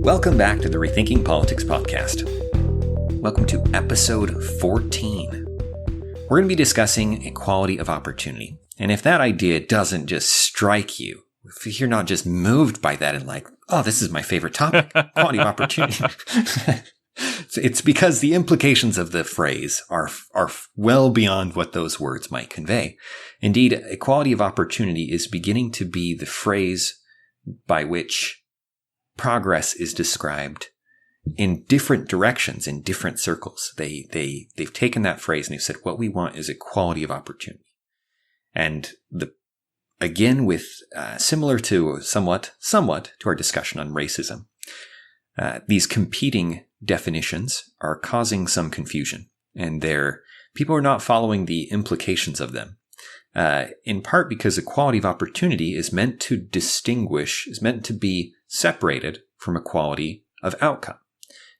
Welcome back to the Rethinking Politics podcast. Welcome to episode 14. We're going to be discussing equality of opportunity. And if that idea doesn't just strike you, if you're not just moved by that and like, oh, this is my favorite topic, equality of opportunity, it's because the implications of the phrase are well beyond what those words might convey. Indeed, equality of opportunity is beginning to be the phrase by which progress is described in different directions, in different circles. They've taken that phrase and they've said, what we want is equality of opportunity. And again, with similar to somewhat to our discussion on racism, these competing definitions are causing some confusion, and people are not following the implications of them. In part because equality of opportunity is meant to be separated from equality of outcome.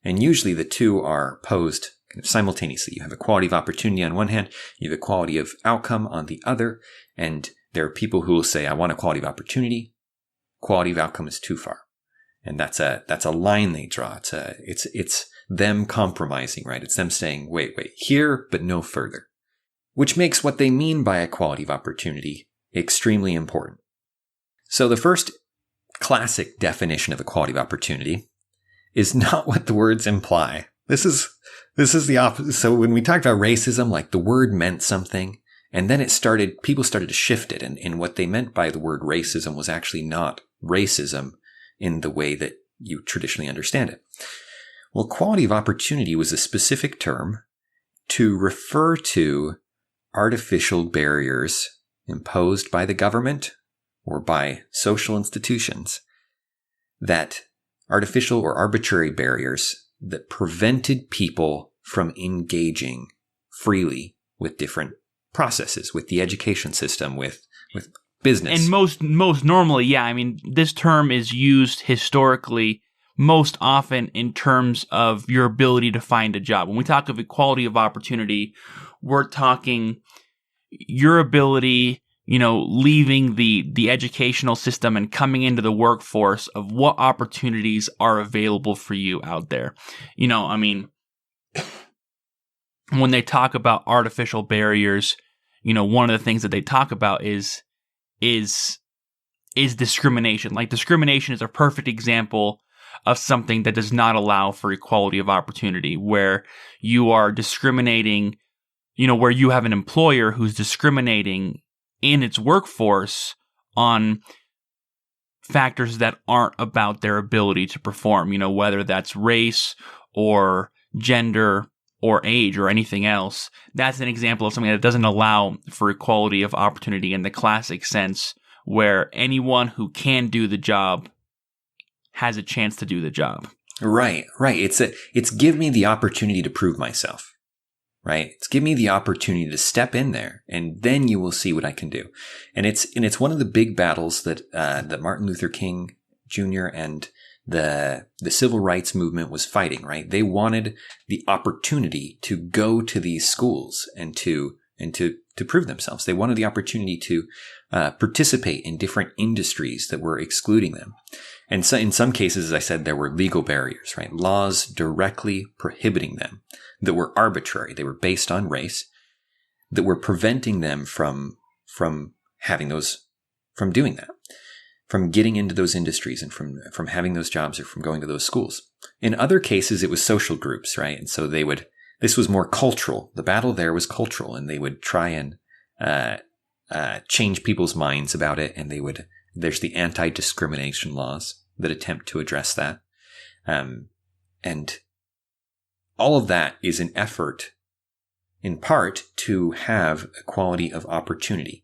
And usually the two are posed kind of simultaneously. You have equality of opportunity on one hand, you have equality of outcome on the other, and there are people who will say, I want equality of opportunity, equality of outcome is too far. And that's a line they draw. It's them compromising, right? It's them saying, wait, here, but no further. Which makes what they mean by equality of opportunity extremely important. So the first classic definition of equality of opportunity is not what the words imply. This is the opposite. So when we talked about racism, like the word meant something, and then people started to shift it. And what they meant by the word racism was actually not racism in the way that you traditionally understand it. Well, equality of opportunity was a specific term to refer to artificial barriers imposed by the government or by social institutions, that artificial or arbitrary barriers that prevented people from engaging freely with different processes, with the education system, with business. And most normally, yeah, I mean, this term is used historically most often in terms of your ability to find a job. When we talk of equality of opportunity, we're talking your ability, leaving the educational system and coming into the workforce, of what opportunities are available for you out there. When they talk about artificial barriers, one of the things that they talk about is discrimination. Like, discrimination is a perfect example of something that does not allow for equality of opportunity, where you are discriminating, where you have an employer who's discriminating in its workforce on factors that aren't about their ability to perform, whether that's race or gender or age or anything else. That's an example of something that doesn't allow for equality of opportunity in the classic sense, where anyone who can do the job has a chance to do the job. Right. It's give me the opportunity to prove myself. Right? It's give me the opportunity to step in there, and then you will see what I can do. And it's one of the big battles that Martin Luther King Jr. and the civil rights movement was fighting, right? They wanted the opportunity to go to these schools and to prove themselves. They wanted the opportunity to participate in different industries that were excluding them. And so in some cases, as I said, there were legal barriers, right? Laws directly prohibiting them that were arbitrary. They were based on race, that were preventing them from doing that, from getting into those industries and from having those jobs or from going to those schools. In other cases, it was social groups, right? And so this was more cultural. The battle there was cultural, and they would try and change people's minds about it. And there's the anti-discrimination laws that attempt to address that. And all of that is an effort, in part, to have equality of opportunity,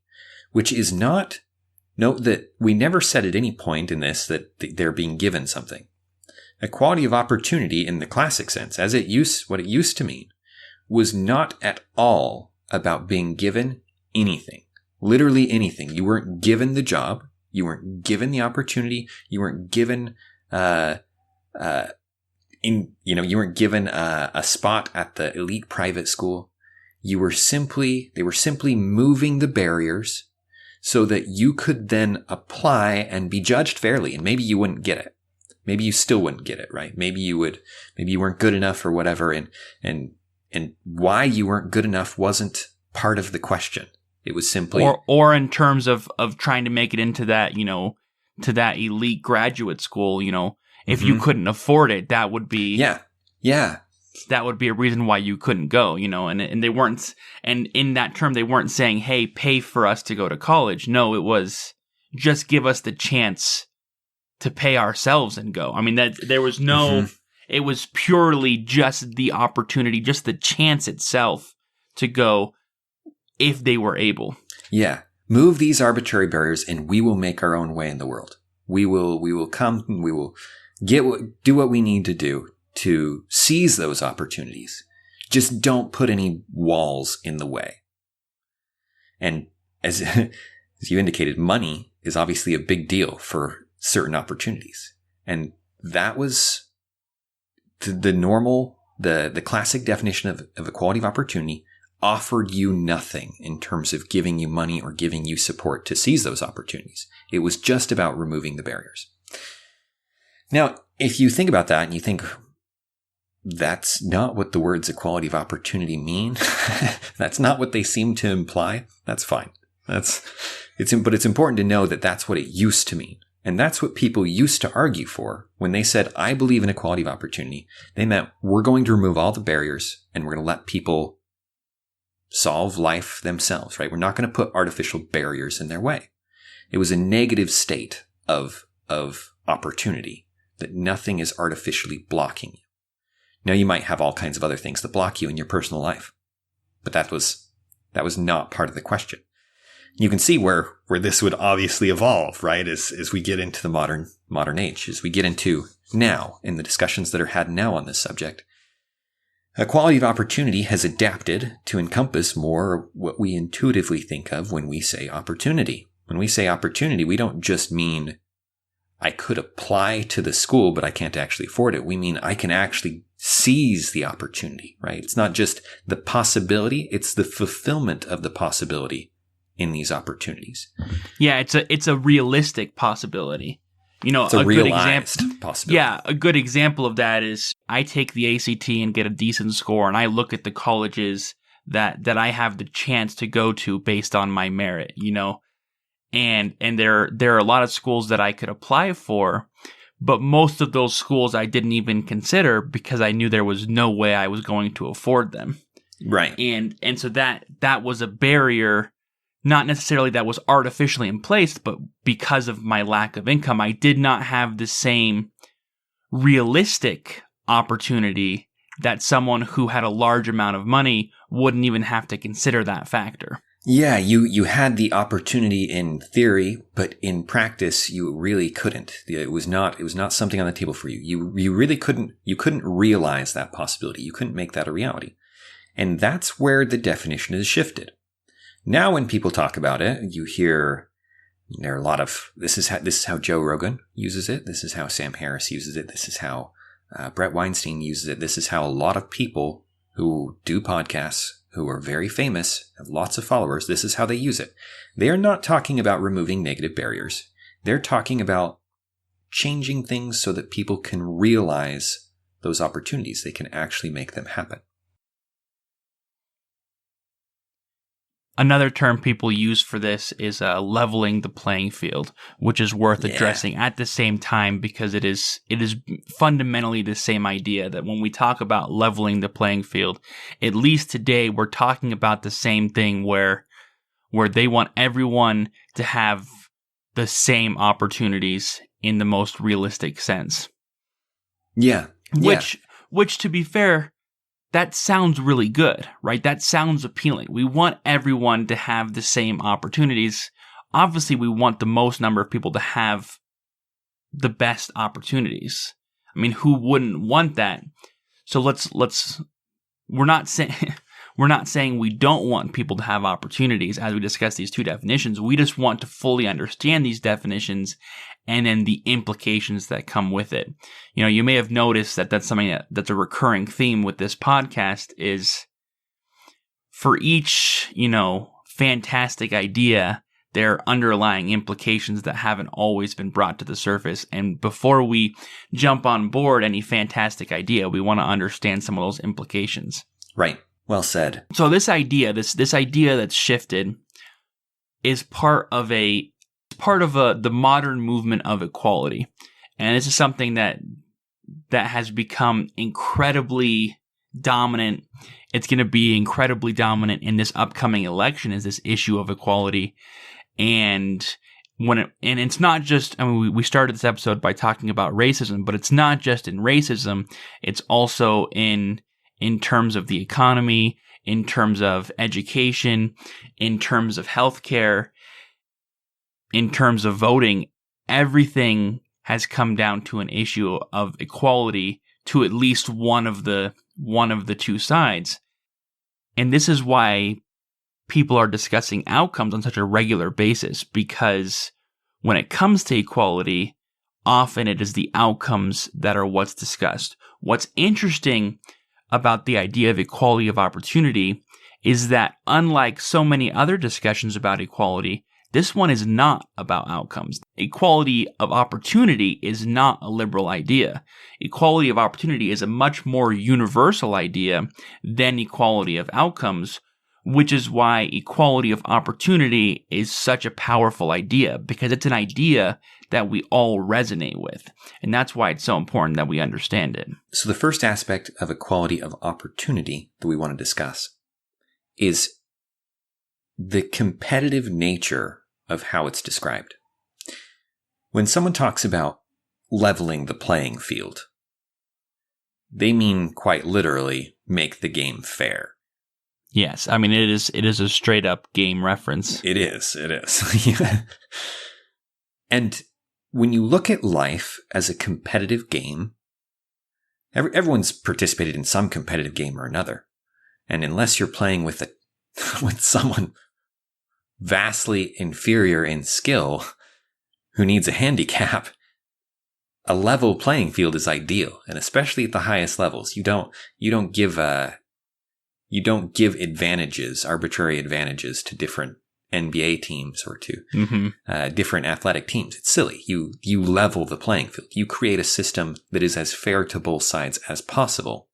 which is not, note that we never said at any point in this that they're being given something. Equality of opportunity in the classic sense, what it used to mean, was not at all about being given anything. Literally anything. You weren't given the job. You weren't given the opportunity. You weren't given, you weren't given a spot at the elite private school. They were simply moving the barriers so that you could then apply and be judged fairly. And maybe you wouldn't get it, maybe you still wouldn't get it, right? Maybe you weren't good enough or whatever. And why you weren't good enough wasn't part of the question. It was simply, or in terms of trying to make it into that, to that elite graduate school, if you couldn't afford it, that would be, that would be a reason why you couldn't go, and they weren't, and in that term, they weren't saying, hey, pay for us to go to college. No, it was just give us the chance to pay ourselves and go. I mean, that there was no, it was purely just the opportunity, just the chance itself to go if they were able. Yeah. Move these arbitrary barriers and we will make our own way in the world. We will come and we will do what we need to do to seize those opportunities. Just don't put any walls in the way. And as you indicated, money is obviously a big deal for certain opportunities. And that was the normal, the classic definition of equality of opportunity offered you nothing in terms of giving you money or giving you support to seize those opportunities. It was just about removing the barriers. Now, if you think about that and you think that's not what the words equality of opportunity mean, that's not what they seem to imply, that's fine. But it's important to know that that's what it used to mean. And that's what people used to argue for when they said, I believe in equality of opportunity. They meant we're going to remove all the barriers and we're going to let people solve life themselves, right? We're not going to put artificial barriers in their way. It was a negative state of opportunity, that nothing is artificially blocking you. Now, you might have all kinds of other things that block you in your personal life, but that was not part of the question. You can see where this would obviously evolve, right? As we get into the modern age, as we get into now in the discussions that are had now on this subject. Equality of opportunity has adapted to encompass more what we intuitively think of when we say opportunity. When we say opportunity, we don't just mean I could apply to the school, but I can't actually afford it. We mean I can actually seize the opportunity, right? It's not just the possibility, it's the fulfillment of the possibility in these opportunities. Yeah, it's a realistic possibility. It's a realized possibility. Yeah, a good example of that is I take the ACT and get a decent score, and I look at the colleges that I have the chance to go to based on my merit, and there are a lot of schools that I could apply for, but most of those schools I didn't even consider because I knew there was no way I was going to afford them. Right. And so that was a barrier. Not necessarily that was artificially in place, but because of my lack of income, I did not have the same realistic opportunity that someone who had a large amount of money wouldn't even have to consider that factor. Yeah, you had the opportunity in theory, but in practice you really couldn't. It was not something on the table for you. You really couldn't realize that possibility. You couldn't make that a reality. And that's where the definition is shifted. Now, when people talk about it, you hear there are a lot of this is how Joe Rogan uses it. This is how Sam Harris uses it. This is how Brett Weinstein uses it. This is how a lot of people who do podcasts, who are very famous, have lots of followers. This is how they use it. They are not talking about removing negative barriers. They're talking about changing things so that people can realize those opportunities. They can actually make them happen. Another term people use for this is leveling the playing field, which is worth addressing at the same time because it is fundamentally the same idea that when we talk about leveling the playing field, at least today we're talking about the same thing where they want everyone to have the same opportunities in the most realistic sense. Yeah. Which to be fair, that sounds really good, right? That sounds appealing. We want everyone to have the same opportunities. Obviously, we want the most number of people to have the best opportunities. I mean, who wouldn't want that? So we're not saying we don't want people to have opportunities as we discuss these two definitions. We just want to fully understand these definitions and then the implications that come with it. You may have noticed that that's something that's a recurring theme with this podcast is for each, fantastic idea, there are underlying implications that haven't always been brought to the surface. And before we jump on board any fantastic idea, we want to understand some of those implications. Right. Well said. So this idea that's shifted is part of the modern movement of equality. And this is something that has become incredibly dominant. It's going to be incredibly dominant in this upcoming election, is this issue of equality. And it's not just, I mean, we started this episode by talking about racism, but it's not just in racism. It's also in terms of the economy, in terms of education, in terms of healthcare, in terms of voting. Everything has come down to an issue of equality to at least one of the two sides. And this is why people are discussing outcomes on such a regular basis, because when it comes to equality, often it is the outcomes that are what's discussed. What's interesting about the idea of equality of opportunity is that, unlike so many other discussions about equality, this one is not about outcomes. Equality of opportunity is not a liberal idea. Equality of opportunity is a much more universal idea than equality of outcomes, which is why equality of opportunity is such a powerful idea, because it's an idea that we all resonate with. And that's why it's so important that we understand it. So the first aspect of equality of opportunity that we want to discuss is the competitive nature of how it's described. When someone talks about leveling the playing field, they mean quite literally make the game fair. Yes, I mean, it is a straight up game reference. It is. And when you look at life as a competitive game, everyone's participated in some competitive game or another. And unless you're playing with someone vastly inferior in skill who needs a handicap, a level playing field is ideal. And especially at the highest levels, you don't give advantages, arbitrary advantages, to different NBA teams or to different athletic teams. It's silly. You level the playing field. You create a system that is as fair to both sides as possible.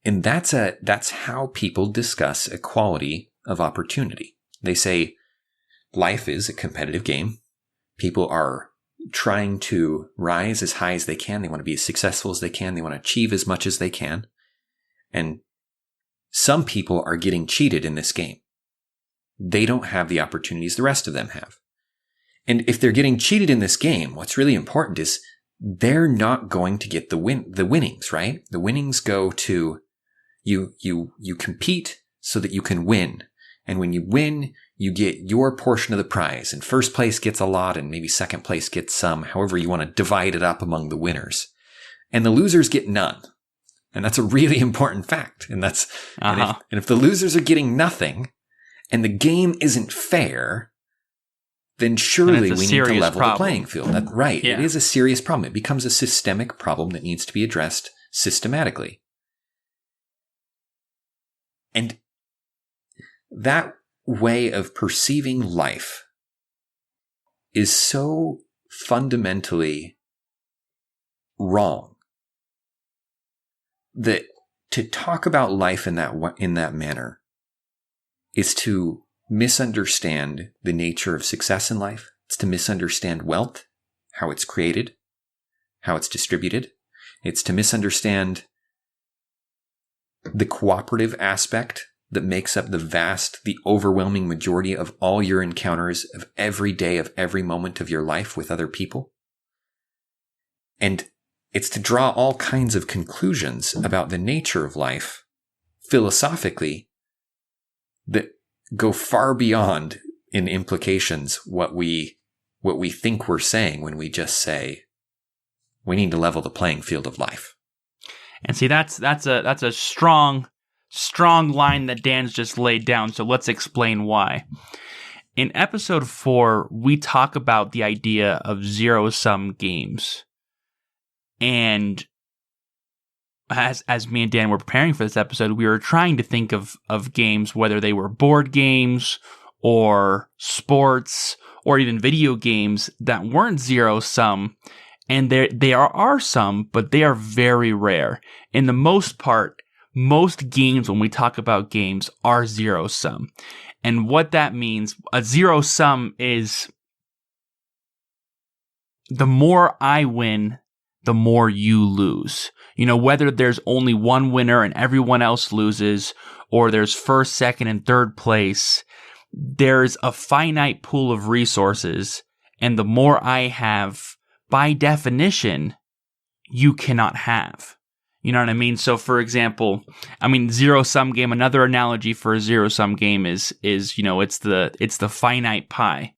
And that's how people discuss equality of opportunity. They say life is a competitive game. People are trying to rise as high as they can. They want to be as successful as they can. They want to achieve as much as they can. And some people are getting cheated in this game. They don't have the opportunities the rest of them have. And if they're getting cheated in this game, what's really important is they're not going to get the winnings, right? The winnings go to you compete so that you can win. And when you win, you get your portion of the prize. And first place gets a lot, and maybe second place gets some, however you want to divide it up among the winners. And the losers get none. And that's a really important fact. And and if the losers are getting nothing and the game isn't fair, then surely we need to level the playing field. Right. Yeah. It is a serious problem. It becomes a systemic problem that needs to be addressed systematically. And that way of perceiving life is so fundamentally wrong that to talk about life in that manner is to misunderstand the nature of success in life. It's to misunderstand wealth, how it's created, how it's distributed. It's to misunderstand the cooperative aspect that makes up the overwhelming majority of all your encounters of every day, of every moment of your life with other people. And it's to draw all kinds of conclusions about the nature of life, philosophically, that go far beyond, in implications, what we think we're saying when we just say we need to level the playing field of life. And see, that's a strong line that Dan's just laid down. So let's explain why. In episode 4, we talk about the idea of ZeroSum Games. And as me and Dan were preparing for this episode, we were trying to think of games, whether they were board games or sports or even video games that weren't zero sum. And there are some, but they are very rare. In the most part, most games, when we talk about games, are zero sum. And what that means, a zero sum is the more I win, the more you lose. You know, whether there's only one winner and everyone else loses, or there's first, second, and third place, there's a finite pool of resources. And the more I have, by definition, you cannot have. You know what I mean? So, for example, zero-sum game, another analogy for a zero-sum game is it's the finite pie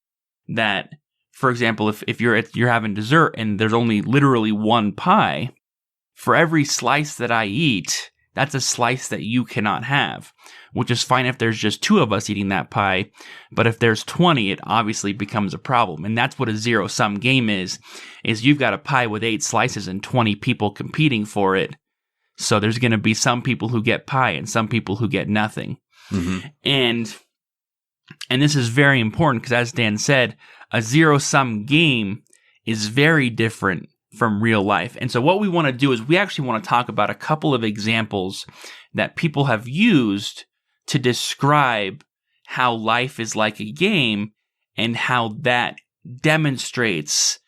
that, for example, if you're having dessert and there's only literally one pie, for every slice that I eat, that's a slice that you cannot have, which is fine if there's just 2 of us eating that pie. But if there's 20, it obviously becomes a problem. And that's what a zero-sum game is you've got a pie with 8 slices and 20 people competing for it. So there's going to be some people who get pie and some people who get nothing. Mm-hmm. And this is very important because, as Dan said, a zero-sum game is very different from real life. And so what we want to do is we actually want to talk about a couple of examples that people have used to describe how life is like a game and how that demonstrates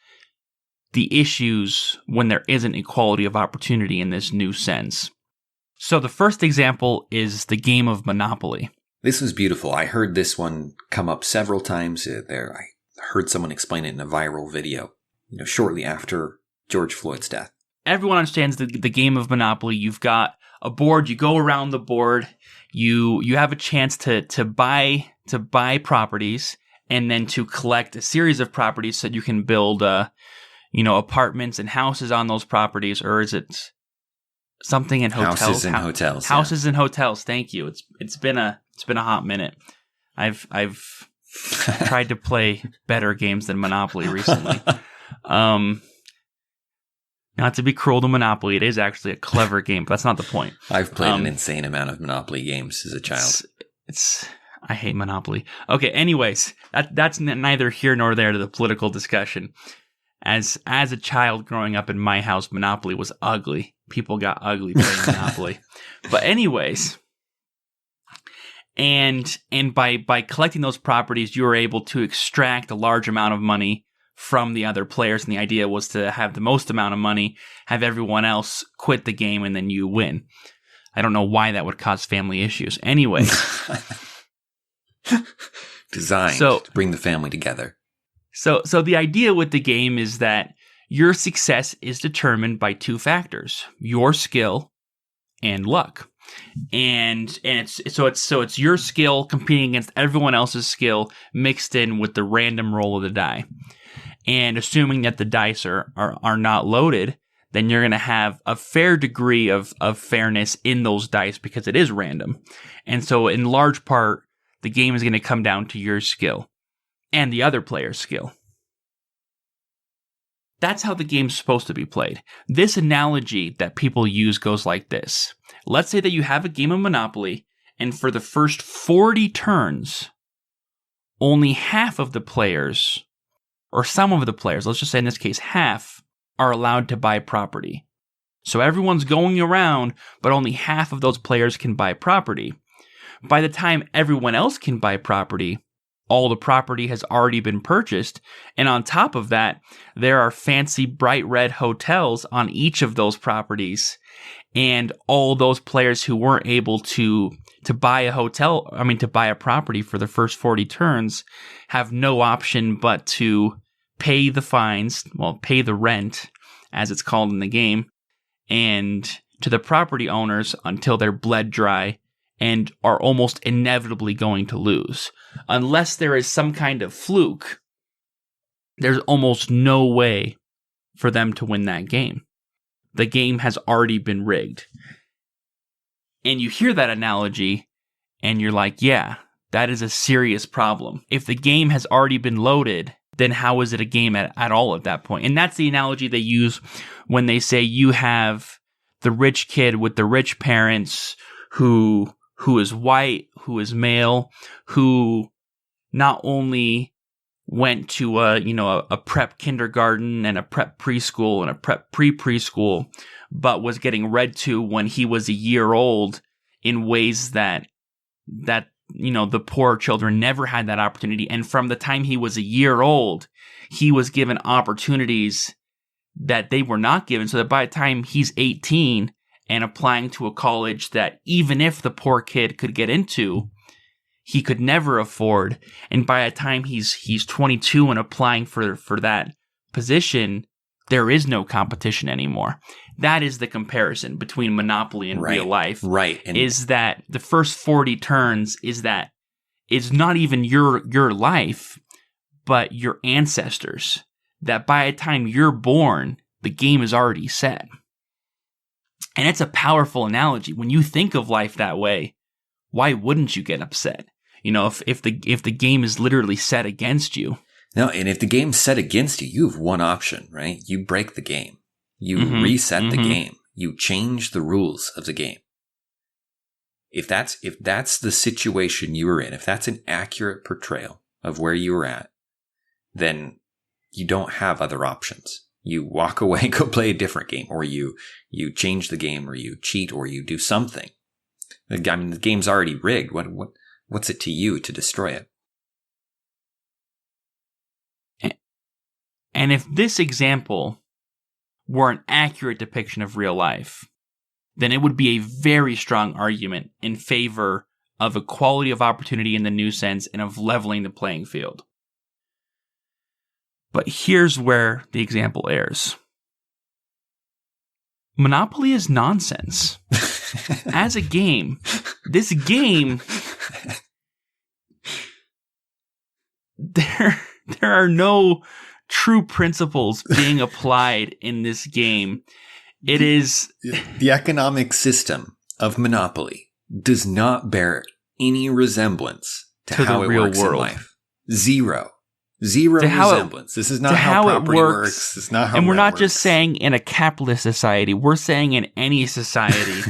the issues when there isn't equality of opportunity in this new sense. So the first example is the game of Monopoly. This was beautiful. I heard this one come up several times. I heard someone explain it in a viral video, shortly after George Floyd's death. Everyone understands the game of Monopoly. You've got a board. You go around the board. You have a chance to buy properties and then to collect a series of properties so that you can build apartments and houses on those properties. Or is it something in hotels? Houses and hotels. Houses and hotels. Thank you. It's been a hot minute. I've tried to play better games than Monopoly recently. Not to be cruel to Monopoly, it is actually a clever game, but that's not the point. I've played an insane amount of Monopoly games as a child. I hate Monopoly. Okay, anyways, that's neither here nor there to the political discussion. As a child growing up in my house, Monopoly was ugly. People got ugly playing Monopoly. But anyways, and by collecting those properties, you were able to extract a large amount of money from the other players, and the idea was to have the most amount of money, have everyone else quit the game, and then you win. I don't know why that would cause family issues. Anyway. Designed to bring the family together. So the idea with the game is that your success is determined by 2 factors: your skill and luck. And it's your skill competing against everyone else's skill mixed in with the random roll of the die. And assuming that the dice are not loaded, then you're going to have a fair degree of fairness in those dice because it is random. And so in large part, the game is going to come down to your skill and the other player's skill. That's how the game's supposed to be played. This analogy that people use goes like this. Let's say that you have a game of Monopoly, and for the first 40 turns, only half of the players, or some of the players, let's just say in this case half, are allowed to buy property. So everyone's going around, but only half of those players can buy property. By the time everyone else can buy property, all the property has already been purchased, and on top of that, there are fancy bright red hotels on each of those properties, and all those players who weren't able to buy a property for the first 40 turns have no option but to pay the fines, pay the rent, as it's called in the game, and to the property owners until they're bled dry and are almost inevitably going to lose. Unless there is some kind of fluke, there's almost no way for them to win that game. The game has already been rigged. And you hear that analogy, and you're like, yeah, that is a serious problem. If the game has already been loaded, then how is it a game at all at that point? And that's the analogy they use when they say you have the rich kid with the rich parents who is white, who is male, who not only went to a prep kindergarten and a prep preschool and a prep preschool, but was getting read to when he was a year old in ways that the poor children never had that opportunity. And from the time he was a year old, he was given opportunities that they were not given, so that by the time he's 18 and applying to a college that even if the poor kid could get into, he could never afford, and by the time he's 22 and applying for that position, there is no competition anymore. That is the comparison between Monopoly and real life. Right. And is that the first 40 turns is not even your life, but your ancestors. That by the time you're born, the game is already set. And it's a powerful analogy. When you think of life that way, why wouldn't you get upset? If the game is literally set against you. No, and if the game's set against you, you have one option, right? You break the game. You reset the game. You change the rules of the game. If that's the situation you were in, if that's an accurate portrayal of where you were at, then you don't have other options. You walk away and go play a different game, or you change the game, or you cheat, or you do something. I mean, the game's already rigged. What's it to you to destroy it? And if this example were an accurate depiction of real life, then it would be a very strong argument in favor of equality of opportunity in the new sense and of leveling the playing field. But here's where the example errs. Monopoly is nonsense. As a game, this game, there are no true principles being applied in this game. It is the economic system of Monopoly does not bear any resemblance to how it works in life. Zero resemblance. This is not how property works. This is not how. And we're not just saying in a capitalist society. We're saying in any society,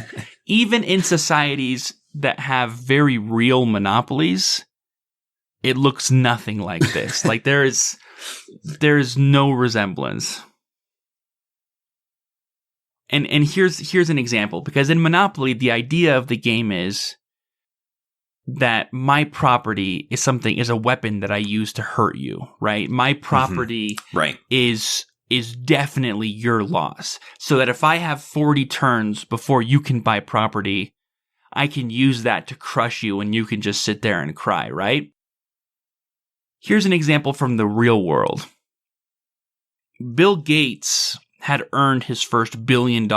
even in societies that have very real monopolies, it looks nothing like this. Like there is no resemblance. And here's an example, because in Monopoly, the idea of the game is that my property is a weapon that I use to hurt you, right? My property is definitely your loss. So that if I have 40 turns before you can buy property, I can use that to crush you and you can just sit there and cry, right? Here's an example from the real world. Bill Gates had earned his first $1 billion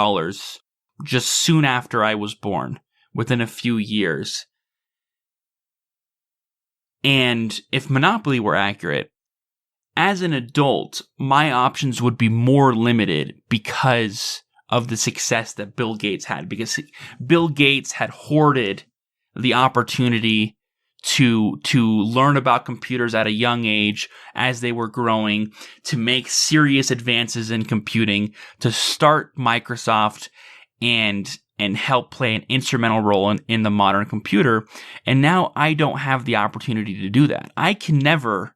just soon after I was born, within a few years. And if Monopoly were accurate, as an adult, my options would be more limited because of the success that Bill Gates had. Because Bill Gates had hoarded the opportunity to learn about computers at a young age as they were growing, to make serious advances in computing, to start Microsoft and help play an instrumental role in the modern computer. And now I don't have the opportunity to do that. I can never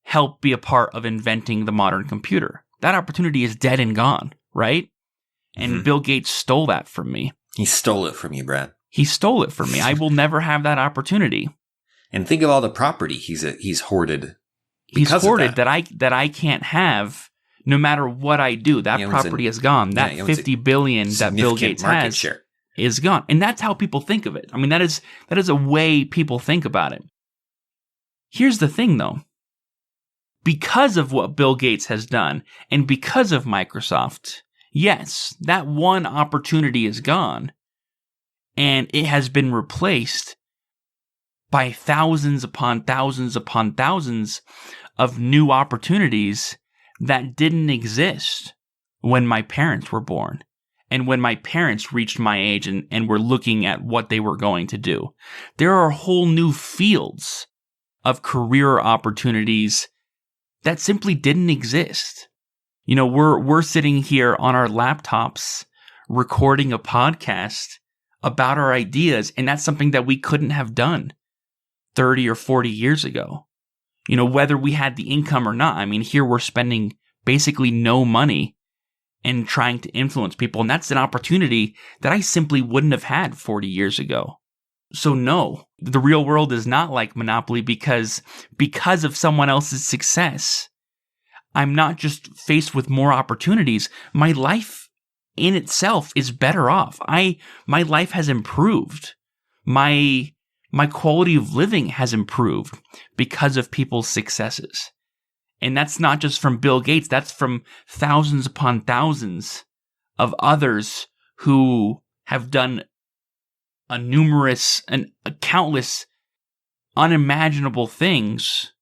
help be a part of inventing the modern computer. That opportunity is dead and gone, right? And Bill Gates stole that from me. He stole it from you, Brad. He stole it from me. I will never have that opportunity. And think of all the property he's hoarded. He's hoarded that I can't have. No matter what I do, that property is gone. That $50 billion that Bill Gates has is gone. And that's how people think of it. I mean, that is a way people think about it. Here's the thing, though. Because of what Bill Gates has done, and because of Microsoft, yes, that one opportunity is gone. And it has been replaced by thousands upon thousands upon thousands of new opportunities that didn't exist when my parents were born and when my parents reached my age and were looking at what they were going to do. There are whole new fields of career opportunities that simply didn't exist. You know, we're sitting here on our laptops recording a podcast about our ideas, and that's something that we couldn't have done 30 or 40 years ago. You know, whether we had the income or not. I mean, here we're spending basically no money and trying to influence people. And that's an opportunity that I simply wouldn't have had 40 years ago. So no, the real world is not like Monopoly because of someone else's success. I'm not just faced with more opportunities. My life in itself is better off. My life has improved. My quality of living has improved because of people's successes. And that's not just from Bill Gates. That's from thousands upon thousands of others who have done countless unimaginable things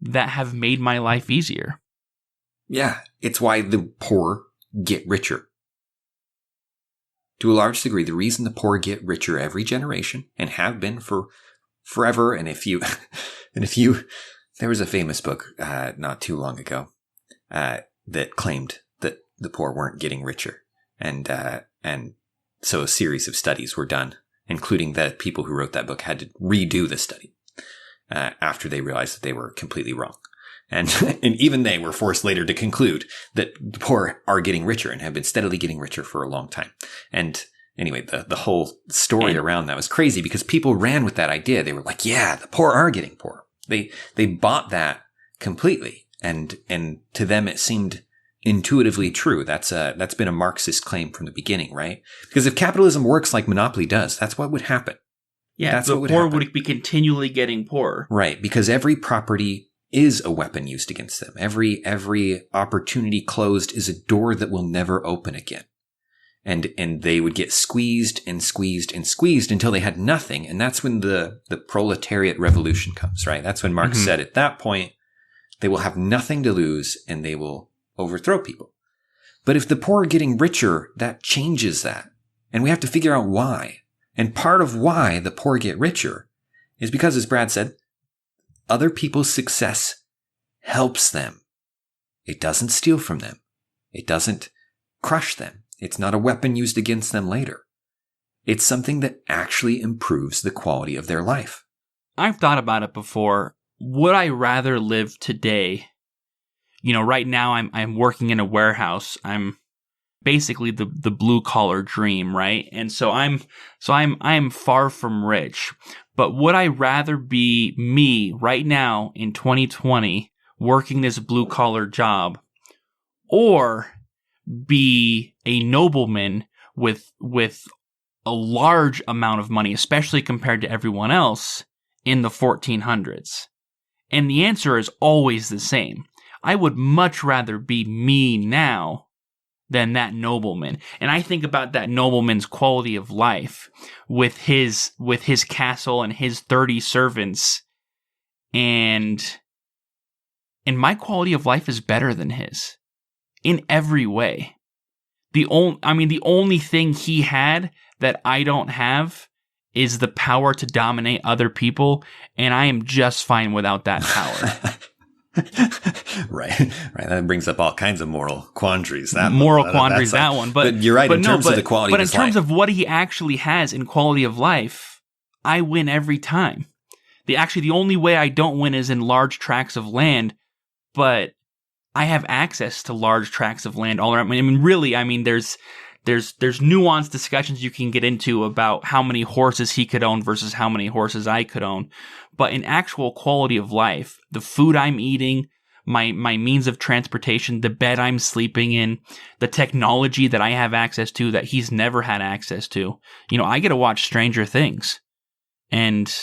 that have made my life easier. Yeah, it's why the poor get richer. To a large degree, the reason the poor get richer every generation and have been for forever. And if you, there was a famous book not too long ago that claimed that the poor weren't getting richer, and so a series of studies were done, including that people who wrote that book had to redo the study after they realized that they were completely wrong. And even they were forced later to conclude that the poor are getting richer and have been steadily getting richer for a long time. And anyway, the whole story around that was crazy because people ran with that idea. They were like, yeah, the poor are getting poorer. They bought that completely. And to them, it seemed intuitively true. That's been a Marxist claim from the beginning, right? Because if capitalism works like Monopoly does, that's what would happen. Yeah, that's the poor would be continually getting poorer. Right, because every property is a weapon used against them. Every opportunity closed is a door that will never open again. And they would get squeezed and squeezed and squeezed until they had nothing. And that's when the proletariat revolution comes, right? That's when Marx said at that point, they will have nothing to lose and they will overthrow people. But if the poor are getting richer, that changes that. And we have to figure out why. And part of why the poor get richer is because, as Brad said, other people's success helps them. It doesn't steal from them. It doesn't crush them. It's not a weapon used against them later. It's something that actually improves the quality of their life. I've thought about it before. Would I rather live today? You know, right now I'm working in a warehouse. I'm basically the blue collar dream, right? And so I'm far from rich. But would I rather be me right now in 2020 working this blue collar job, or be a nobleman with a large amount of money, especially compared to everyone else in the 1400s? And the answer is always the same. I would much rather be me now than that nobleman. And I think about that nobleman's quality of life with his castle and his 30 servants, and my quality of life is better than his in every way. The only thing he had that I don't have is the power to dominate other people, and I am just fine without that power. Right. That brings up all kinds of moral quandaries. But you're right. In terms of the quality of his life. But in terms of what he actually has in quality of life, I win every time. The only way I don't win is in large tracts of land, but I have access to large tracts of land all around. There's nuanced discussions you can get into about how many horses he could own versus how many horses I could own. But in actual quality of life, the food I'm eating, my means of transportation, the bed I'm sleeping in, the technology that I have access to that he's never had access to. You know, I get to watch Stranger Things. And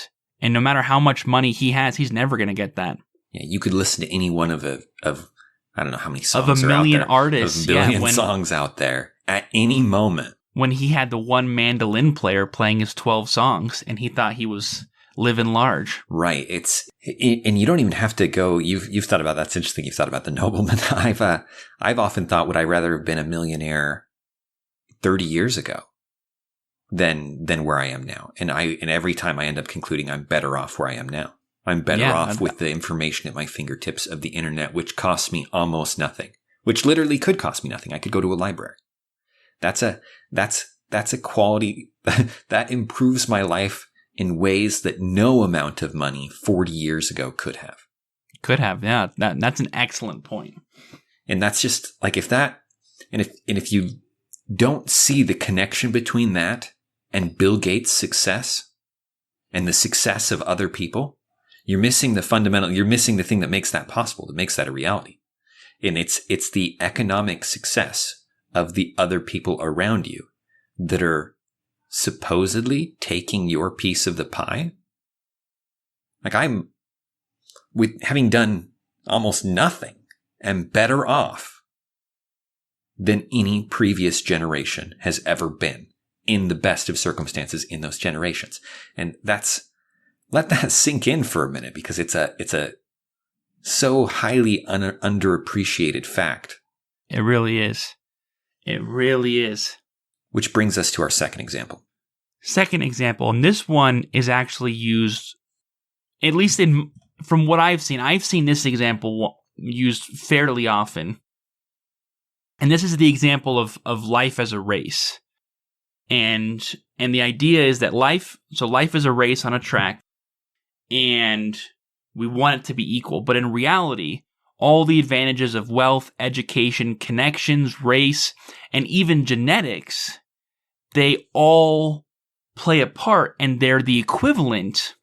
no matter how much money he has, he's never going to get that. Yeah, you could listen to any one of I don't know how many songs of a million artists, of a billion songs out there at any moment. When he had the one mandolin player playing his 12 songs, and he thought he was living large. Right. And you don't even have to go. You've thought about that's interesting. You've thought about the nobleman. I've often thought, would I rather have been a millionaire 30 years ago than where I am now? And every time I end up concluding I'm better off where I am now. I'm better off with the information at my fingertips of the internet, which costs me almost nothing, which literally could cost me nothing. I could go to a library. That's a quality that improves my life in ways that no amount of money 40 years ago could have. Could have, yeah. That's an excellent point. And that's just like if you don't see the connection between that and Bill Gates' success and the success of other people, you're missing the thing that makes that possible, that makes that a reality. And it's the economic success of the other people around you that are supposedly taking your piece of the pie. Like with having done almost nothing, am better off than any previous generation has ever been in the best of circumstances in those generations. And let that sink in for a minute, because it's a so highly underappreciated fact. It really is. It really is. Which brings us to our second example. Second example, and this one is actually used, at least from what I've seen this example used fairly often. And this is the example of life as a race. And the idea is that life is a race on a track, and we want it to be equal. But in reality, all the advantages of wealth, education, connections, race, and even genetics, they all play a part, and they're the equivalent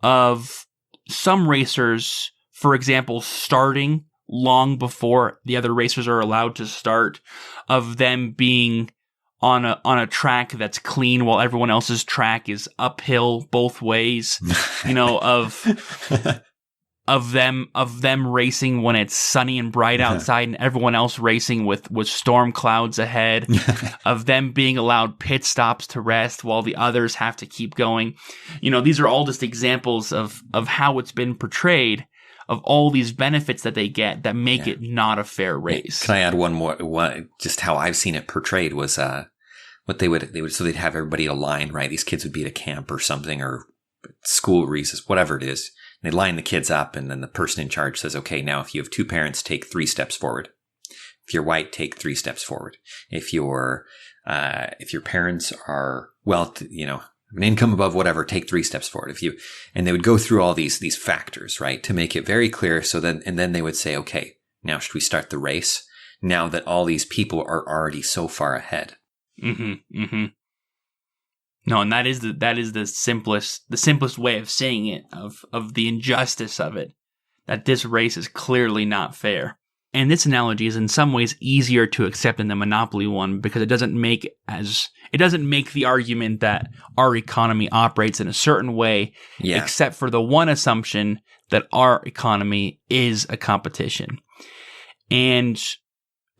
of some racers, for example, starting long before the other racers are allowed to start, of them being on a track that's clean while everyone else's track is uphill both ways, of them racing when it's sunny and bright outside and everyone else racing with storm clouds ahead, of them being allowed pit stops to rest while the others have to keep going. These are all just examples of how it's been portrayed, of all these benefits that they get that make it not a fair race. Can I add one more? Just how I've seen it portrayed was what they would so they'd have everybody align, right? These kids would be at a camp or something, or school recess, whatever it is. They line the kids up, and then the person in charge says, okay, now if you have two parents, take 3 steps forward. If you're white, take 3 steps forward. If your parents are an income above whatever, take 3 steps forward. And they would go through all these factors, right, to make it very clear. And then they would say, okay, now should we start the race? Now that all these people are already so far ahead. Mm-hmm. Mm-hmm. No, and that is the simplest way of saying it, of the injustice of it, that this race is clearly not fair. And this analogy is in some ways easier to accept than the monopoly one, because it doesn't make the argument that our economy operates in a certain way, except for the one assumption that our economy is a competition. And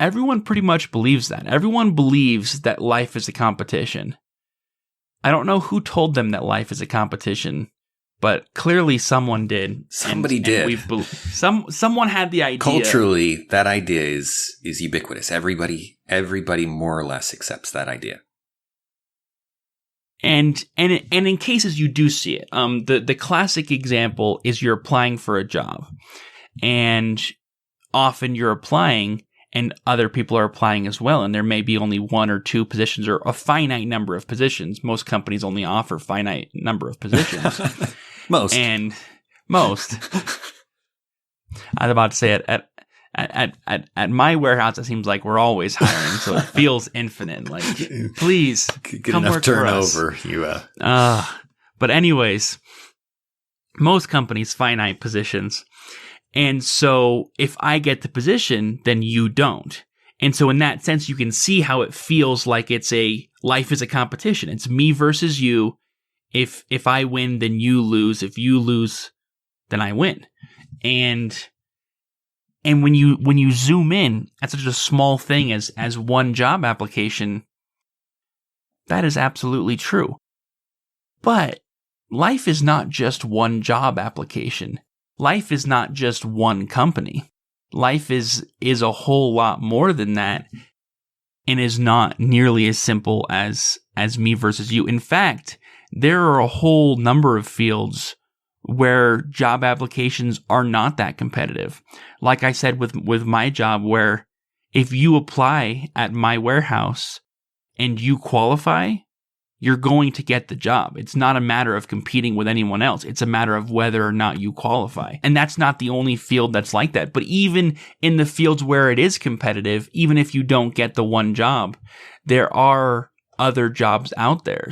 everyone pretty much believes that. Everyone believes that life is a competition. I don't know who told them that life is a competition, but clearly someone did. Somebody did. Someone had the idea. Culturally, that idea is ubiquitous. Everybody more or less accepts that idea. And in cases you do see it, the classic example is you're applying for a job, and often you're applying and other people are applying as well, and there may be only 1 or 2 positions, or a finite number of positions. Most companies only offer finite number of positions. Most. I was about to say at my warehouse, it seems like we're always hiring, so it feels infinite. Like, please come work for us. Good enough turnover. But anyways, most companies finite positions. And so if I get the position, then you don't. And so in that sense, you can see how it feels like life is a competition. It's me versus you. If I win, then you lose. If you lose, then I win. And when you zoom in at such a small thing as one job application, that is absolutely true. But life is not just one job application. Life is not just one company. Life is a whole lot more than that, and is not nearly as simple as me versus you. In fact, there are a whole number of fields where job applications are not that competitive. Like I said with my job, where if you apply at my warehouse and you qualify, you're going to get the job. It's not a matter of competing with anyone else. It's a matter of whether or not you qualify. And that's not the only field that's like that. But even in the fields where it is competitive, even if you don't get the one job, there are other jobs out there.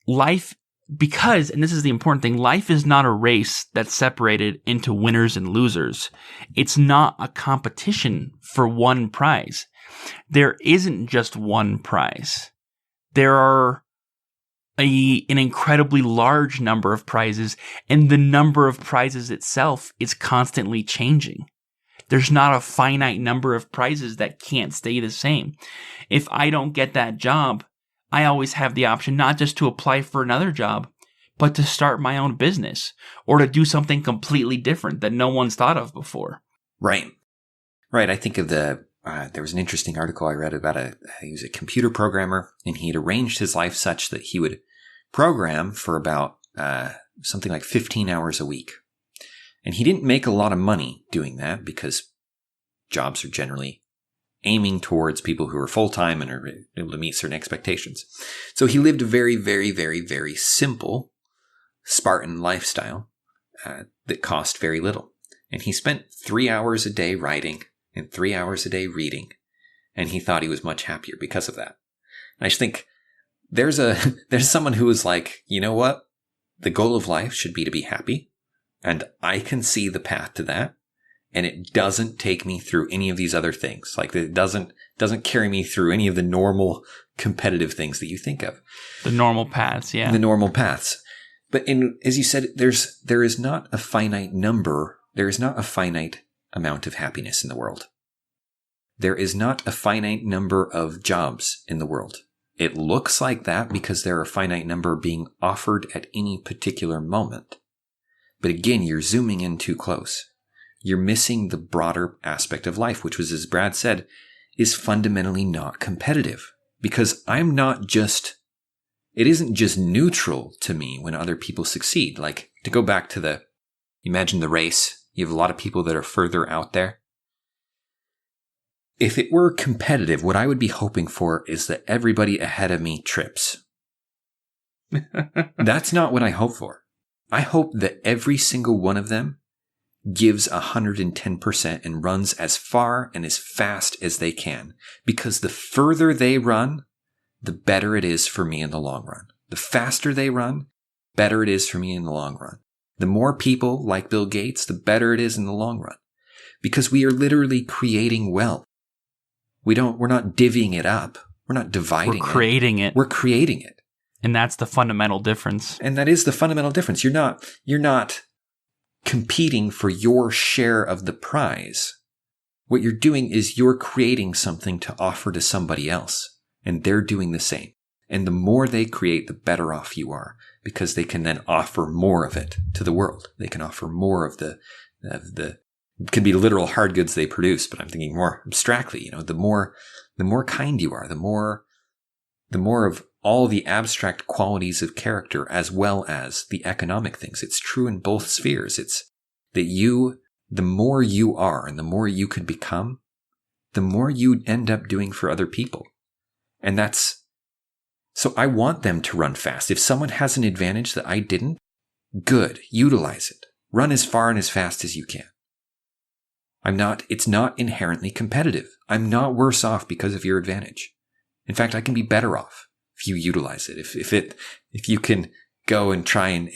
Life, because, and this is the important thing, life is not a race that's separated into winners and losers. It's not a competition for one prize. There isn't just one prize. There are an incredibly large number of prizes, and the number of prizes itself is constantly changing. There's not a finite number of prizes that can't stay the same. If I don't get that job, I always have the option not just to apply for another job, but to start my own business or to do something completely different that no one's thought of before. Right. Right. I think of there was an interesting article I read about he was a computer programmer, and he had arranged his life such that he would program for about something like 15 hours a week. And he didn't make a lot of money doing that because jobs are generally aiming towards people who are full-time and are able to meet certain expectations. So he lived a very, very, very, very simple Spartan lifestyle that cost very little. And he spent 3 hours a day writing and 3 hours a day reading. And he thought he was much happier because of that. And I just think there's someone who was like, you know what? The goal of life should be to be happy. And I can see the path to that. And it doesn't take me through any of these other things. Like it doesn't carry me through any of the normal competitive things that you think of. The normal paths, yeah. The normal paths. But as you said, there is not a finite number. There is not a finite amount of happiness in the world. There is not a finite number of jobs in the world. It looks like that because there are a finite number being offered at any particular moment. But again, you're zooming in too close. You're missing the broader aspect of life, which was, as Brad said, is fundamentally not competitive. Because it isn't just neutral to me when other people succeed. Like, to go back to imagine the race. You have a lot of people that are further out there. If it were competitive, what I would be hoping for is that everybody ahead of me trips. That's not what I hope for. I hope that every single one of them gives 110% and runs as far and as fast as they can. Because the further they run, the better it is for me in the long run. The faster they run, better it is for me in the long run. The more people like Bill Gates, the better it is in the long run. Because we are literally creating wealth. We're not divvying it up. We're not dividing it. We're creating it. We're creating it. And that's the fundamental difference. And that is the fundamental difference. You're not competing for your share of the prize. What you're doing is you're creating something to offer to somebody else. And they're doing the same. And the more they create, the better off you are. Because they can then offer more of it to the world. They can offer more of the it can be literal hard goods they produce, but I'm thinking more abstractly. The more kind you are, the more of all the abstract qualities of character as well as the economic things. It's true in both spheres. It's that the more you are and the more you could become, the more you end up doing for other people. And so I want them to run fast. If someone has an advantage that I didn't, good, utilize it. Run as far and as fast as you can. It's not inherently competitive. I'm not worse off because of your advantage. In fact, I can be better off if you utilize it. If you can go and try and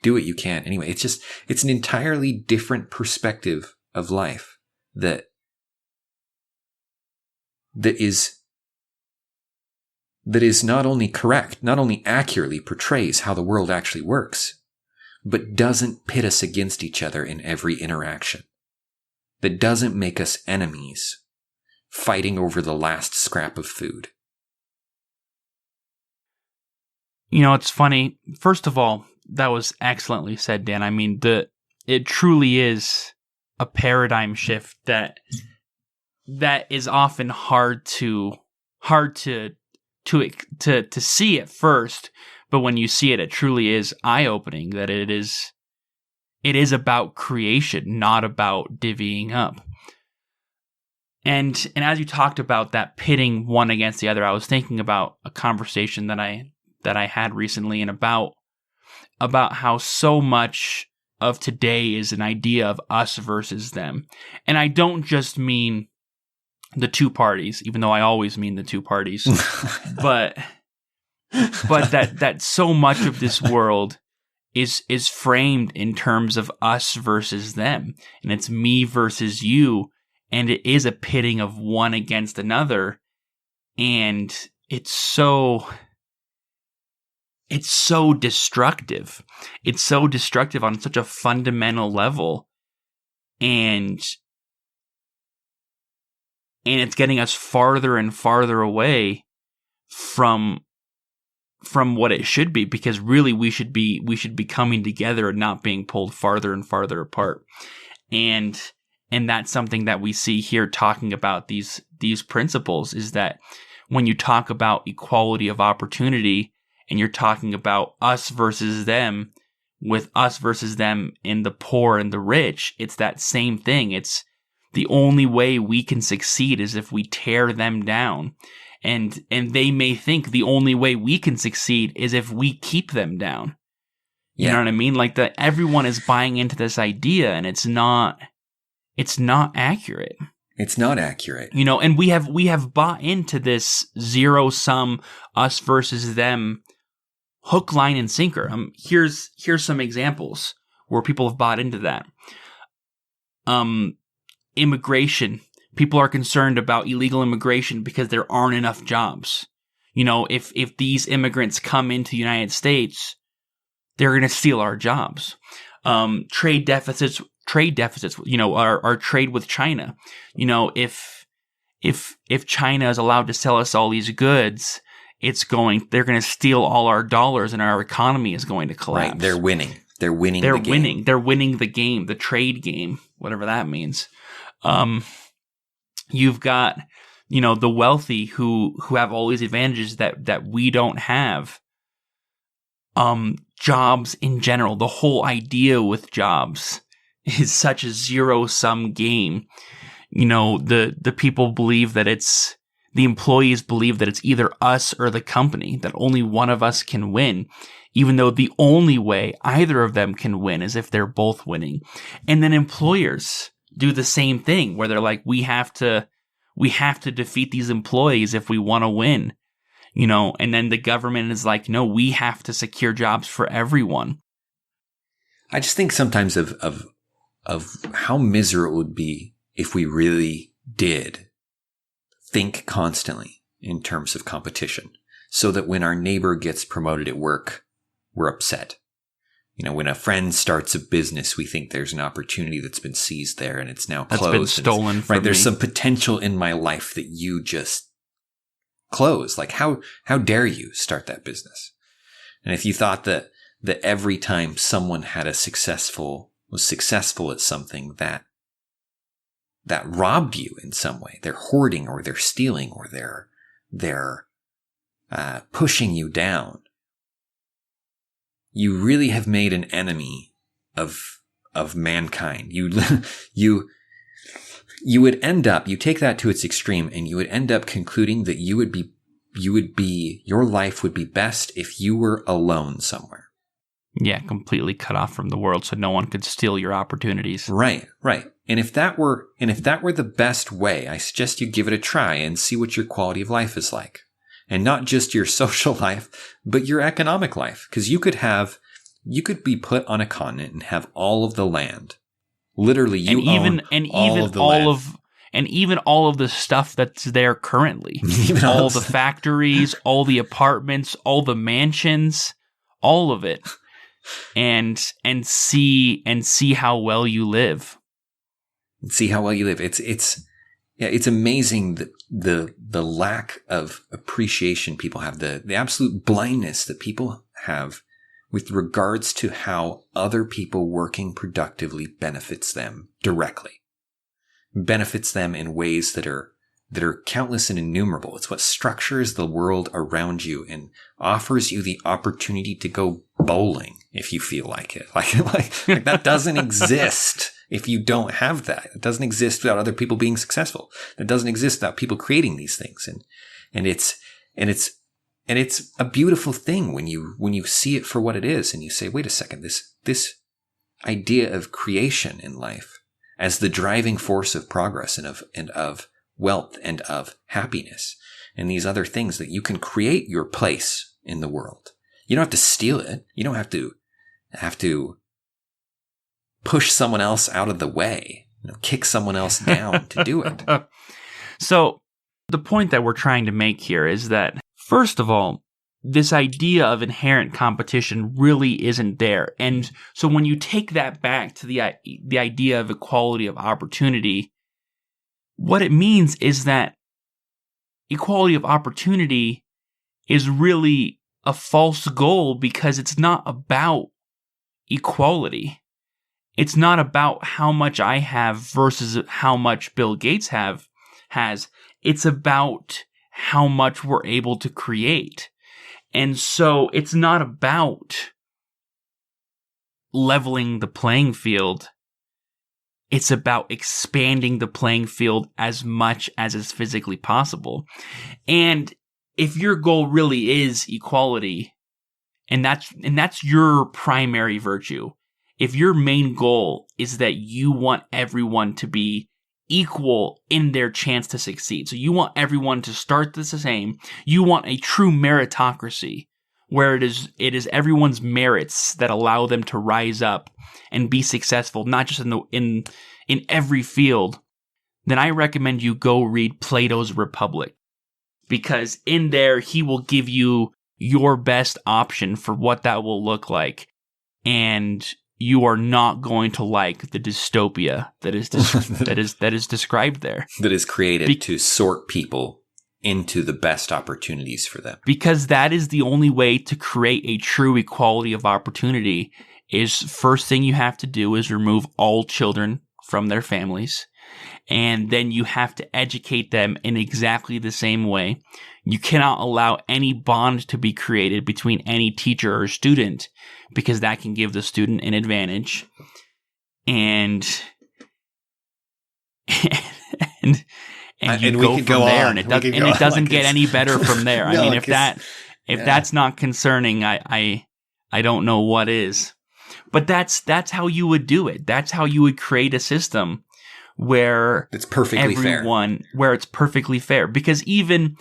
do what you can. Anyway, it's an entirely different perspective of life that is not only correct, not only accurately portrays how the world actually works, but doesn't pit us against each other in every interaction. That doesn't make us enemies fighting over the last scrap of food. It's funny. First of all, that was excellently said, Dan. I mean, it truly is a paradigm shift that is often hard to see at first, but when you see it, it truly is eye-opening that it is about creation, not about divvying up. And as you talked about that pitting one against the other, I was thinking about a conversation that I had recently, and about how so much of today is an idea of us versus them. And I don't just mean the two parties, even though I always mean the two parties, but that so much of this world is framed in terms of us versus them, and it's me versus you, and it is a pitting of one against another, and it's so destructive. It's so destructive on such a fundamental level, and it's getting us farther and farther away from what it should be, because really we should be coming together and not being pulled farther and farther apart. And that's something that we see here talking about these principles, is that when you talk about equality of opportunity and you're talking about us versus them, with us versus them in the poor and the rich, it's that same thing. It's the only way we can succeed is if we tear them down. And they may think the only way we can succeed is if we keep them down. You know what I mean? Like, everyone is buying into this idea, and it's not accurate. It's not accurate. You know, and we have bought into this zero sum, us versus them, hook, line, and sinker. Here's some examples where people have bought into that. Immigration. People are concerned about illegal immigration because there aren't enough jobs. You know, if these immigrants come into the United States, they're going to steal our jobs. Trade deficits, you know, our trade with China. You know, if China is allowed to sell us all these goods, they're going to steal all our dollars, and our economy is going to collapse. Right. They're winning. They're winning the game, the trade game, whatever that means. You've got, you know, the wealthy who have all these advantages that we don't have. Jobs in general, the whole idea with jobs is such a zero-sum game. You know, the people believe that the employees believe that it's either us or the company, that only one of us can win, even though the only way either of them can win is if they're both winning. And then employers do the same thing, where they're like, we have to defeat these employees if we want to win, you know, and then the government is like, no, we have to secure jobs for everyone. I just think sometimes of how miserable it would be if we really did think constantly in terms of competition, so that when our neighbor gets promoted at work, we're upset. You know, when a friend starts a business, we think there's an opportunity that's been seized there and it's now closed. That's been stolen from me. There's some potential in my life that you just closed. Like, how dare you start that business? And if you thought that every time someone was successful at something, that robbed you in some way, they're hoarding or they're stealing or they're pushing you down, you really have made an enemy of mankind. You would end up, you take that to its extreme, and you would end up concluding that your life would be best if you were alone somewhere. Yeah, completely cut off from the world, so no one could steal your opportunities. Right. And if that were the best way, I suggest you give it a try and see what your quality of life is like. And not just your social life, but your economic life. Because you could be put on a continent and have all of the land. Literally, even all of the stuff that's there currently. All the factories, all the apartments, all the mansions, all of it. And see how well you live. It's amazing that the lack of appreciation people have, the absolute blindness that people have with regards to how other people working productively benefits them directly, benefits them in ways that are countless and innumerable. It's what structures the world around you and offers you the opportunity to go bowling if you feel like it. Like that doesn't exist if you don't have that. It doesn't exist without other people being successful. It doesn't exist without people creating these things. And it's a beautiful thing when you see it for what it is and you say, wait a second, this idea of creation in life as the driving force of progress and of wealth and of happiness and these other things, that you can create your place in the world. You don't have to steal it. You don't have to push someone else out of the way, kick someone else down to do it. So the point that we're trying to make here is that, first of all, this idea of inherent competition really isn't there. And so when you take that back to the idea of equality of opportunity, what it means is that equality of opportunity is really a false goal, because it's not about equality. It's not about how much I have versus how much Bill Gates has. It's about how much we're able to create. And so it's not about leveling the playing field. It's about expanding the playing field as much as is physically possible. And if your goal really is equality, and that's your primary virtue, if your main goal is that you want everyone to be equal in their chance to succeed, so you want everyone to start the same, you want a true meritocracy where it is everyone's merits that allow them to rise up and be successful, not just in every field, then I recommend you go read Plato's Republic, because in there he will give you your best option for what that will look like, and you are not going to like the dystopia that is that is described there. That is created to sort people into the best opportunities for them. Because that is the only way to create a true equality of opportunity. Is first thing you have to do is remove all children from their families, and then you have to educate them in exactly the same way. You cannot allow any bond to be created between any teacher or student, because that can give the student an advantage. And you go from there, and it doesn't get any better from there. I mean, if that's not concerning, I don't know what is. But that's how you would do it. That's how you would create a system where it's perfectly fair. Where it's perfectly fair. Because even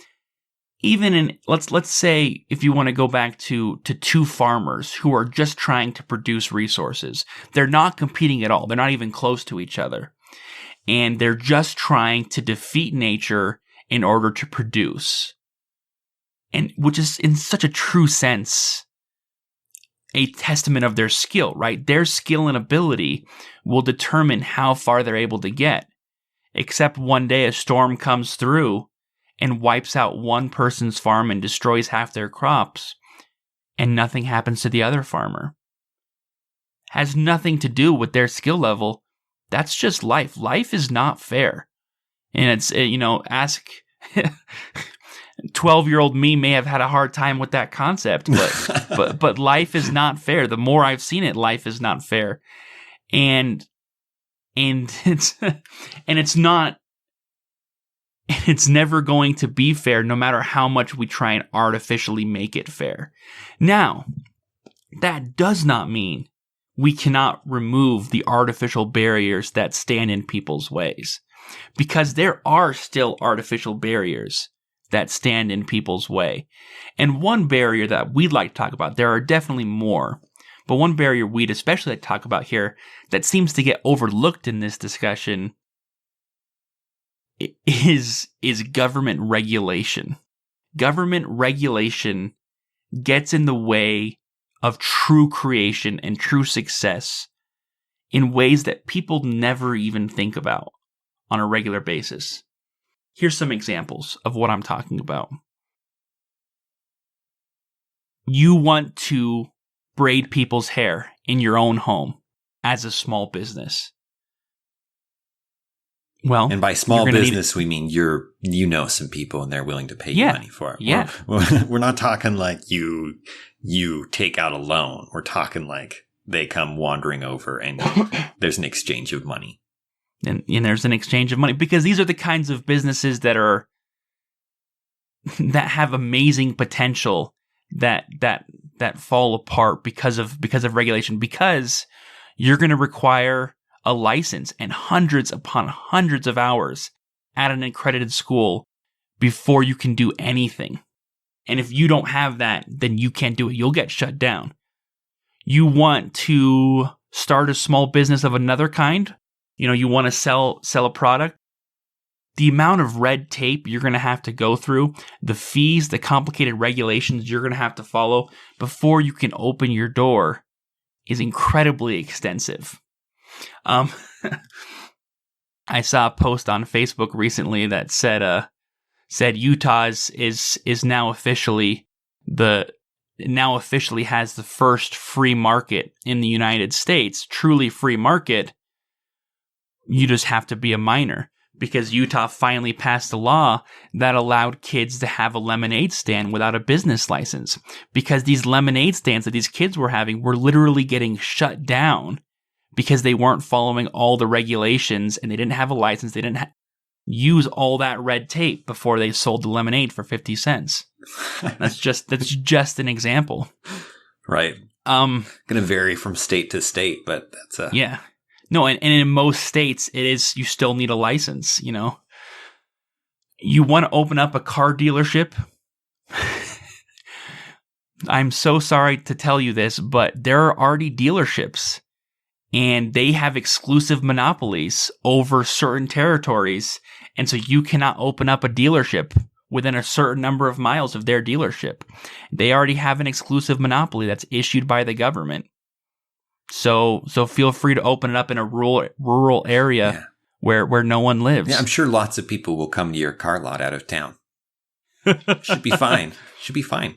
in, let's say, if you want to go back to two farmers who are just trying to produce resources, they're not competing at all. They're not even close to each other. And they're just trying to defeat nature in order to produce. And which is, in such a true sense, a testament of their skill, right? Their skill and ability will determine how far they're able to get. Except one day a storm comes through and wipes out one person's farm and destroys half their crops, and nothing happens to the other farmer. Has nothing to do with their skill level. That's just life. Life is not fair. And it's, ask 12-year-old me may have had a hard time with that concept, but life is not fair. The more I've seen it, life is not fair. And it's not, it's never going to be fair, no matter how much we try and artificially make it fair. Now, that does not mean we cannot remove the artificial barriers that stand in people's ways, because there are still artificial barriers that stand in people's way. And one barrier that we'd like to talk about, there are definitely more, but one barrier we'd especially like to talk about here that seems to get overlooked in this discussion is government regulation. Government regulation gets in the way of true creation and true success in ways that people never even think about on a regular basis. Here's some examples of what I'm talking about. You want to braid people's hair in your own home as a small business. Well, and by small business, we mean you know some people and they're willing to pay you money for it. Yeah. We're not talking like you take out a loan. We're talking like they come wandering over and there's an exchange of money. And there's an exchange of money, because these are the kinds of businesses that have amazing potential that fall apart because of regulation, because you're going to require a license and hundreds upon hundreds of hours at an accredited school before you can do anything. And if you don't have that, then you can't do it. You'll get shut down. You want to start a small business of another kind? You want to sell a product? The amount of red tape you're going to have to go through, the fees, the complicated regulations you're going to have to follow before you can open your door is incredibly extensive. I saw a post on Facebook recently that said Utah is now officially has the first free market in the United States, truly free market. You just have to be a minor, because Utah finally passed a law that allowed kids to have a lemonade stand without a business license, because these lemonade stands that these kids were having were literally getting shut down because they weren't following all the regulations and they didn't have a license. They didn't use all that red tape before they sold the lemonade for 50 cents. That's just an example. Right. Going to vary from state to state, but that's yeah. No, and in most states, it is, you still need a license, You want to open up a car dealership? I'm so sorry to tell you this, but there are already dealerships, and they have exclusive monopolies over certain territories, and so you cannot open up a dealership within a certain number of miles of their dealership. They already have an exclusive monopoly that's issued by the government. So feel free to open it up in a rural area where no one lives. Yeah, I'm sure lots of people will come to your car lot out of town. Should be fine. Should be fine.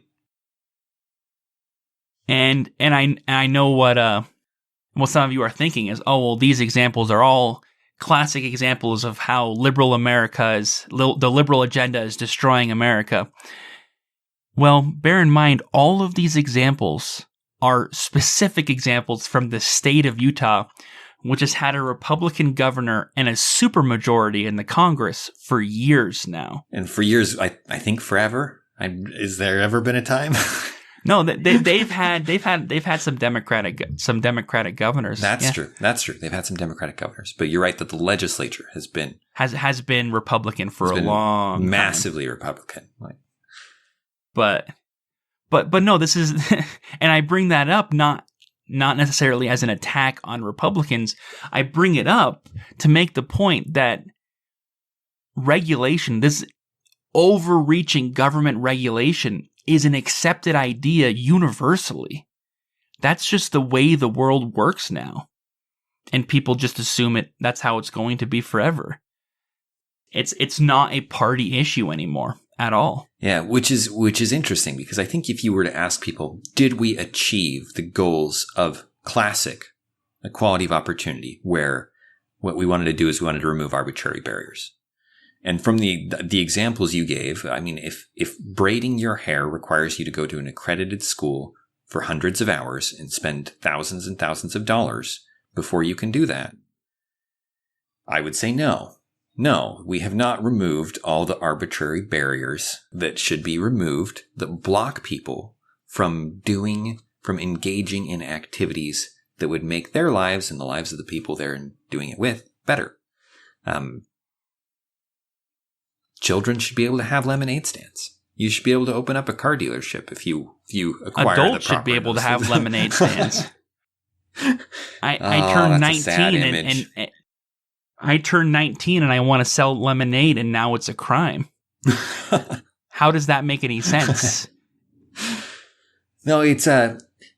And I know what some of you are thinking is, oh, well, these examples are all classic examples of how the liberal agenda is destroying America. Well, bear in mind, all of these examples are specific examples from the state of Utah, which has had a Republican governor and a supermajority in the Congress for years now. And for years, I think forever. Is there ever been a time? No, they've had some Democratic governors. That's true. They've had some Democratic governors, but you're right that the legislature has been Republican for a long time. Massively Republican. But no, this is, and I bring that up not necessarily as an attack on Republicans. I bring it up to make the point that regulation, this overreaching government regulation, is an accepted idea universally. That's just the way the world works now. And people just assume that's how it's going to be forever. It's not a party issue anymore at all. Yeah, which is interesting, because I think if you were to ask people, did we achieve the goals of classic equality of opportunity, where what we wanted to do is we wanted to remove arbitrary barriers? And from the examples you gave, I mean, if braiding your hair requires you to go to an accredited school for hundreds of hours and spend thousands and thousands of dollars before you can do that, I would say no. No, we have not removed all the arbitrary barriers that should be removed that block people from engaging in activities that would make their lives and the lives of the people they're doing it with better. Children should be able to have lemonade stands. You should be able to open up a car dealership if you acquire Adults the proper should be able to have license. lemonade stands. I turned 19 and I turned 19 and I want to sell lemonade, and now it's a crime. How does that make any sense? No, it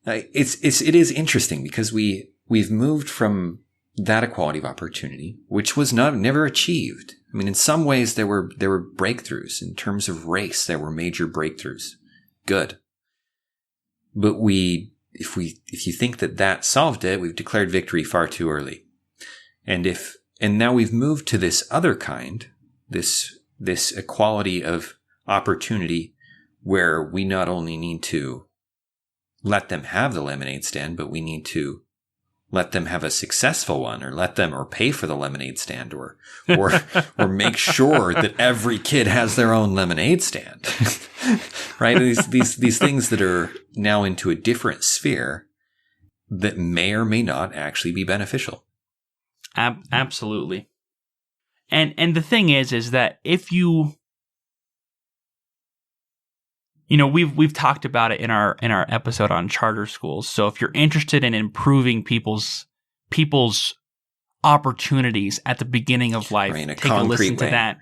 is interesting, because we've moved from that equality of opportunity, which was never achieved. I mean, in some ways there were breakthroughs in terms of race. There were major breakthroughs. Good. But if you think that solved it, we've declared victory far too early. And now we've moved to this other kind, this equality of opportunity, where we not only need to let them have the lemonade stand, but we need to let them have a successful one, or pay for the lemonade stand, or make sure that every kid has their own lemonade stand. Right? These things that are now into a different sphere that may or may not actually be beneficial. Absolutely. And the thing is that if we've talked about it in our episode on charter schools. So if you're interested in improving people's opportunities at the beginning of life, take a listen to that,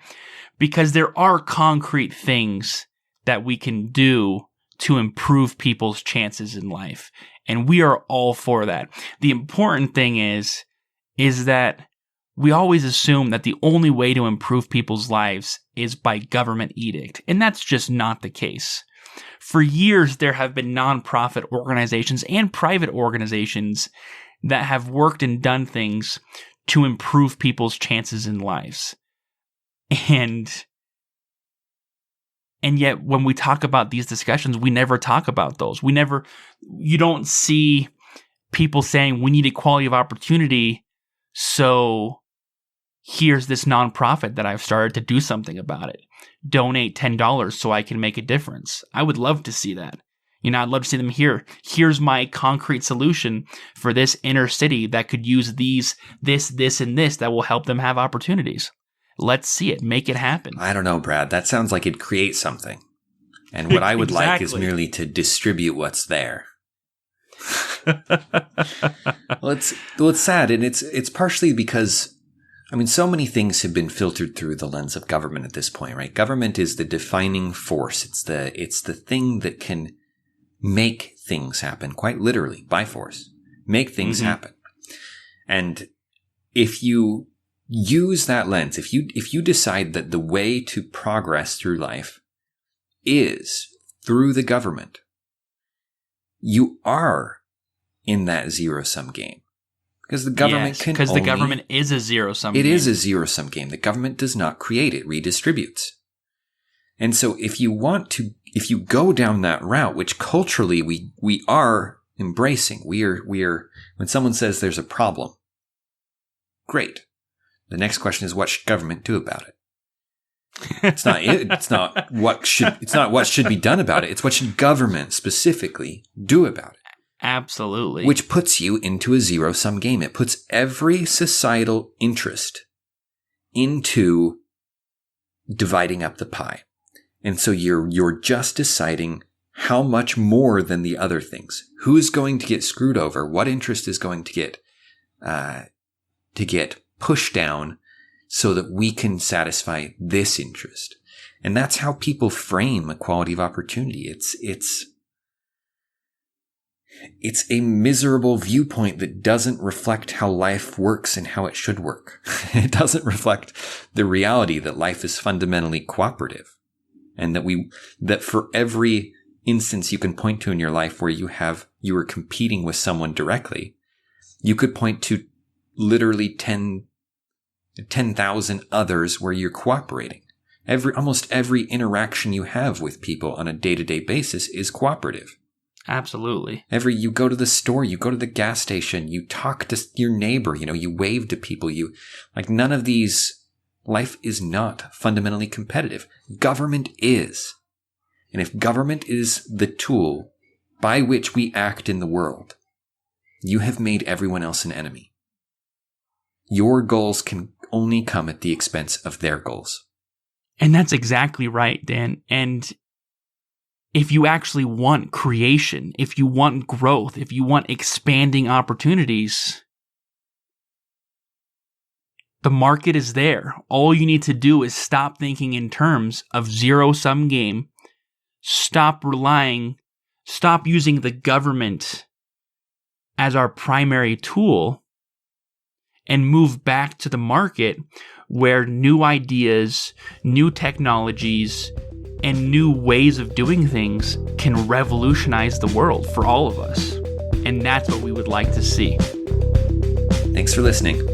because there are concrete things that we can do to improve people's chances in life, and we are all for that. The important thing is that we always assume that the only way to improve people's lives is by government edict, and that's just not the case. For years, there have been nonprofit organizations and private organizations that have worked and done things to improve people's chances in lives. And yet, when we talk about these discussions, we never talk about those. You don't see people saying we need equality of opportunity, so here's this nonprofit that I've started to do something about it. Donate $10 so I can make a difference. I would love to see that. I'd love to see them here. Here's my concrete solution for this inner city that could use this, and this that will help them have opportunities. Let's see it. Make it happen. I don't know, Brad. That sounds like it'd create something. And what I would like is merely to distribute what's there. Well, it's sad. And it's partially because, so many things have been filtered through the lens of government at this point, right? Government is the defining force. It's the thing that can make things happen, quite literally, by force. Make things happen. And if you use that lens, if you decide that the way to progress through life is through the government, you are in that zero-sum game. Because the government the government is a zero-sum game. It is a zero-sum game. The government does not create, it redistributes. And so if you go down that route, which culturally we are embracing, we are when someone says there's a problem, great. The next question is, what should government do about it? It's not what should be done about it. It's what should government specifically do about it. Absolutely. Which puts you into a zero-sum game. It puts every societal interest into dividing up the pie. And so you're just deciding how much more than the other things. Who's going to get screwed over? What interest is going to get pushed down so that we can satisfy this interest? And that's how people frame equality of opportunity. It's a miserable viewpoint that doesn't reflect how life works and how it should work. It doesn't reflect the reality that life is fundamentally cooperative, and that for every instance you can point to in your life where you are competing with someone directly, you could point to literally 10,000 others where you're cooperating. Almost every interaction you have with people on a day-to-day basis is cooperative. Absolutely. You go to the store, you go to the gas station, you talk to your neighbor, you wave to people, none of these, life is not fundamentally competitive. Government is. And if government is the tool by which we act in the world, you have made everyone else an enemy. Your goals can only come at the expense of their goals. And that's exactly right, Dan. And if you actually want creation, if you want growth, if you want expanding opportunities, the market is there. All you need to do is stop thinking in terms of zero-sum game, stop using the government as our primary tool, and move back to the market where new ideas, new technologies, and new ways of doing things can revolutionize the world for all of us. And that's what we would like to see. Thanks for listening.